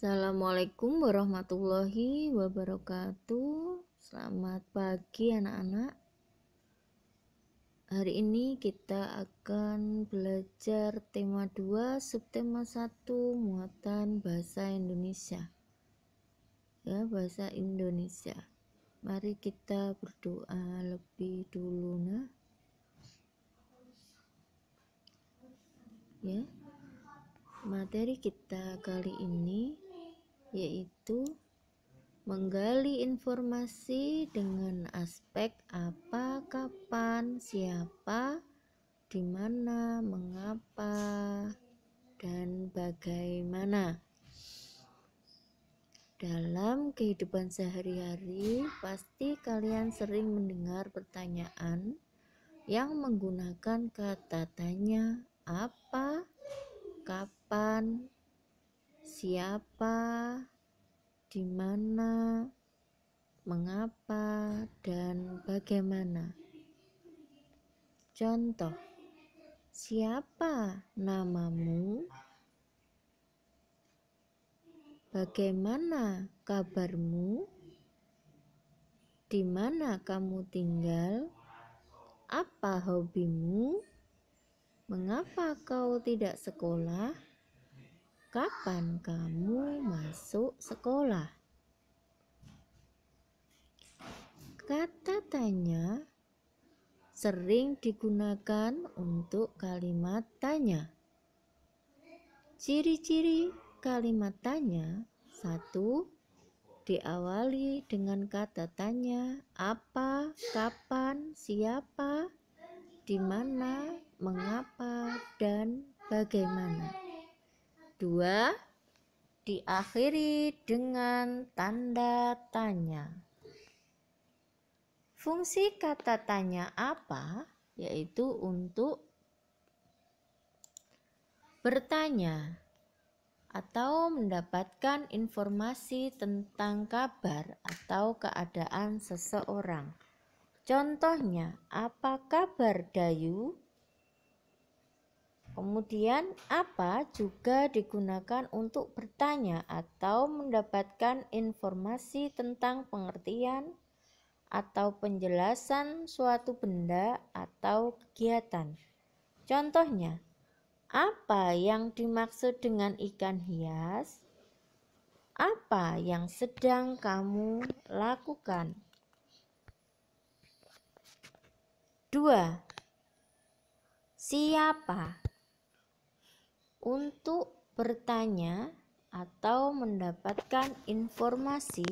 Assalamualaikum warahmatullahi wabarakatuh. Selamat pagi anak-anak. Hari ini kita akan belajar tema 2 subtema 1 muatan bahasa Indonesia. Ya, bahasa Indonesia. Mari kita berdoa lebih dulu nah. Ya. Materi kita kali ini yaitu menggali informasi dengan aspek apa, kapan, siapa, di mana, mengapa, dan bagaimana. Dalam kehidupan sehari-hari, pasti kalian sering mendengar pertanyaan yang menggunakan kata tanya apa, kapan, siapa, di mana, mengapa, dan bagaimana. Contoh, siapa namamu? Bagaimana kabarmu? Di mana kamu tinggal? Apa hobimu? Mengapa kau tidak sekolah? Kapan kamu masuk sekolah? Kata tanya sering digunakan untuk kalimat tanya. Ciri-ciri kalimat tanya: 1. Diawali dengan kata tanya apa, kapan, siapa, di mana, mengapa, dan bagaimana. 2. Diakhiri dengan tanda tanya. Fungsi kata tanya apa yaitu untuk bertanya atau mendapatkan informasi tentang kabar atau keadaan seseorang. Contohnya, apa kabar Dayu? Kemudian, apa juga digunakan untuk bertanya atau mendapatkan informasi tentang pengertian atau penjelasan suatu benda atau kegiatan. Contohnya, apa yang dimaksud dengan ikan hias? Apa yang sedang kamu lakukan? 2. Siapa? Untuk bertanya atau mendapatkan informasi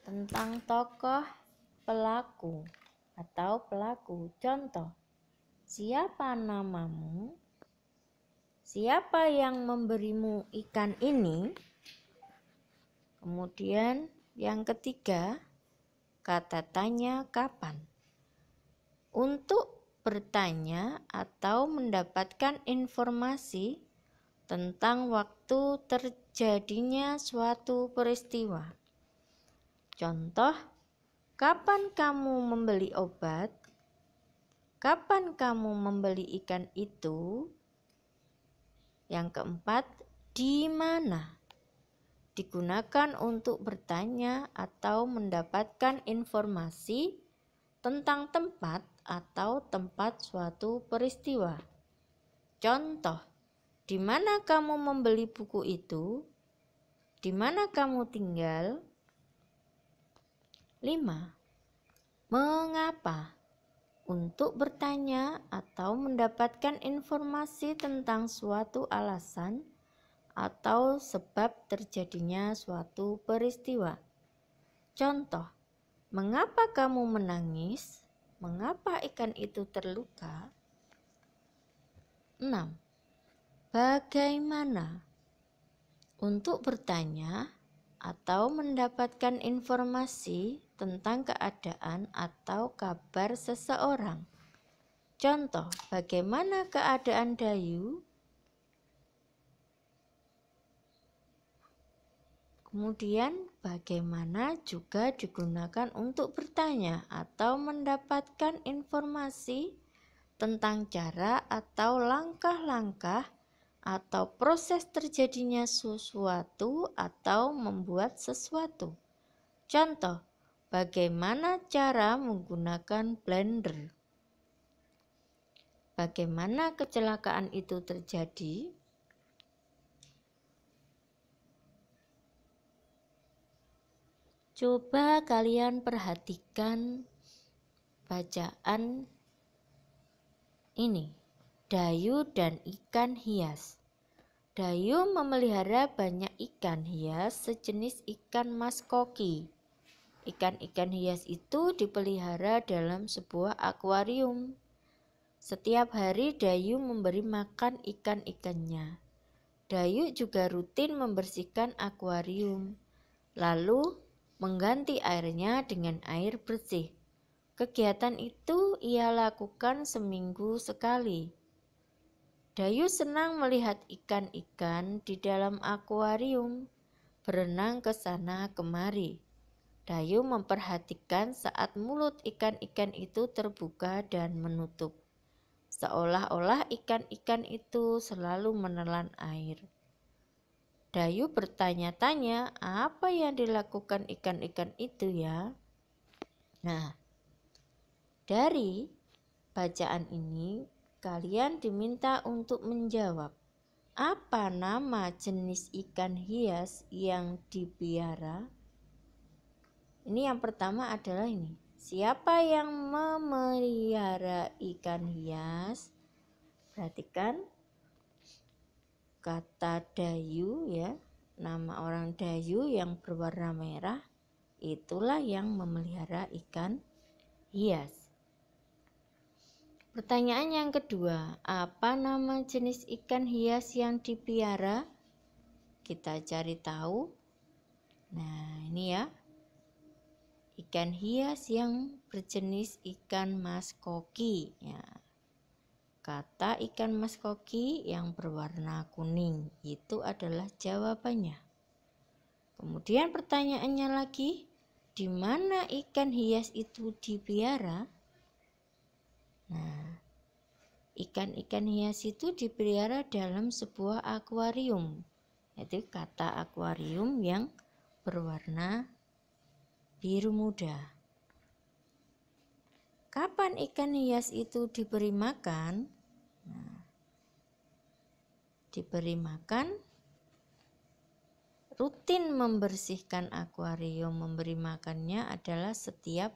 tentang tokoh pelaku atau pelaku. Contoh, siapa namamu? Siapa yang memberimu ikan ini? Kemudian yang ketiga, kata tanya kapan. Untuk bertanya atau mendapatkan informasi tentang waktu terjadinya suatu peristiwa. Contoh, kapan kamu membeli obat? Kapan kamu membeli ikan itu? Yang keempat, di mana? Digunakan untuk bertanya atau mendapatkan informasi tentang tempat atau tempat suatu peristiwa. Contoh, di mana kamu membeli buku itu? Di mana kamu tinggal? 5. Mengapa? Untuk bertanya atau mendapatkan informasi tentang suatu alasan atau sebab terjadinya suatu peristiwa. Contoh, mengapa kamu menangis? Mengapa ikan itu terluka? 6. Bagaimana? Untuk bertanya atau mendapatkan informasi tentang keadaan atau kabar seseorang. Contoh, bagaimana keadaan Dayu? Kemudian, bagaimana juga digunakan untuk bertanya atau mendapatkan informasi tentang cara atau langkah-langkah atau proses terjadinya sesuatu atau membuat sesuatu. Contoh, bagaimana cara menggunakan blender? Bagaimana kecelakaan itu terjadi? Coba kalian perhatikan bacaan ini. Dayu dan ikan hias. Dayu memelihara banyak ikan hias sejenis ikan mas koki. Ikan-ikan hias itu dipelihara dalam sebuah akuarium. Setiap hari Dayu memberi makan ikan-ikannya. Dayu juga rutin membersihkan akuarium, lalu mengganti airnya dengan air bersih. Kegiatan itu ia lakukan seminggu sekali. Dayu senang melihat ikan-ikan di dalam akuarium, berenang ke sana kemari. Dayu memperhatikan saat mulut ikan-ikan itu terbuka dan menutup, seolah-olah ikan-ikan itu selalu menelan air. Dayu bertanya-tanya, apa yang dilakukan ikan-ikan itu ya? Nah, dari bacaan ini kalian diminta untuk menjawab, apa nama jenis ikan hias yang dipelihara? Ini yang pertama adalah ini. Siapa yang memelihara ikan hias? Perhatikan kata Dayu ya. Nama orang Dayu yang berwarna merah, itulah yang memelihara ikan hias. Pertanyaan yang kedua, apa nama jenis ikan hias yang dipelihara? Kita cari tahu. Nah, ini ya. Ikan hias yang berjenis ikan mas koki. Ya. Kata ikan mas koki yang berwarna kuning, itu adalah jawabannya. Kemudian pertanyaannya lagi, di mana ikan hias itu dipelihara? Nah, ikan-ikan hias itu dipelihara dalam sebuah akuarium. Yaitu kata akuarium yang berwarna biru muda. Kapan ikan hias itu diberi makan? Nah, diberi makan rutin membersihkan akuarium, memberi makannya adalah setiap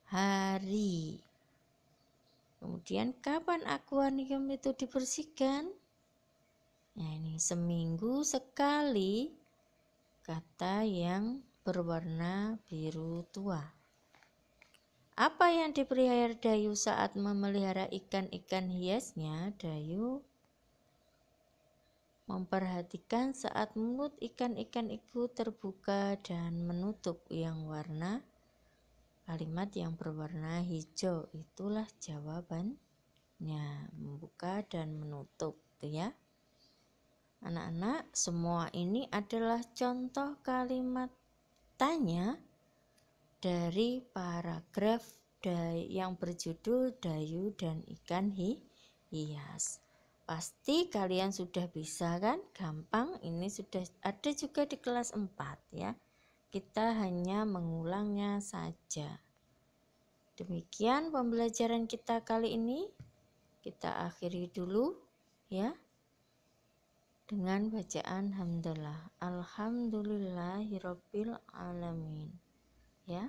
hari. Kemudian kapan akuarium itu dibersihkan? Nah, ini seminggu sekali, kata yang berwarna biru tua. Apa yang dipelihara Dayu saat memelihara ikan-ikan hiasnya? Dayu memperhatikan saat mulut ikan-ikan itu terbuka dan menutup, yang warna kalimat yang berwarna hijau. Itulah jawabannya, membuka dan menutup, ya. Anak-anak, semua ini adalah contoh kalimat tanya dari paragraf yang berjudul Dayu dan Ikan Hias. Pasti kalian sudah bisa kan? Gampang, ini sudah ada juga di kelas 4 ya. Kita hanya mengulangnya saja. Demikian pembelajaran kita kali ini. Kita akhiri dulu ya dengan bacaan hamdalah. Alhamdulillahirabbil alamin. Ya.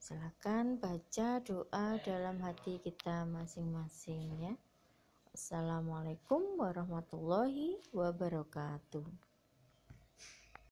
Silakan baca doa dalam hati kita masing-masing ya. Assalamualaikum warahmatullahi wabarakatuh.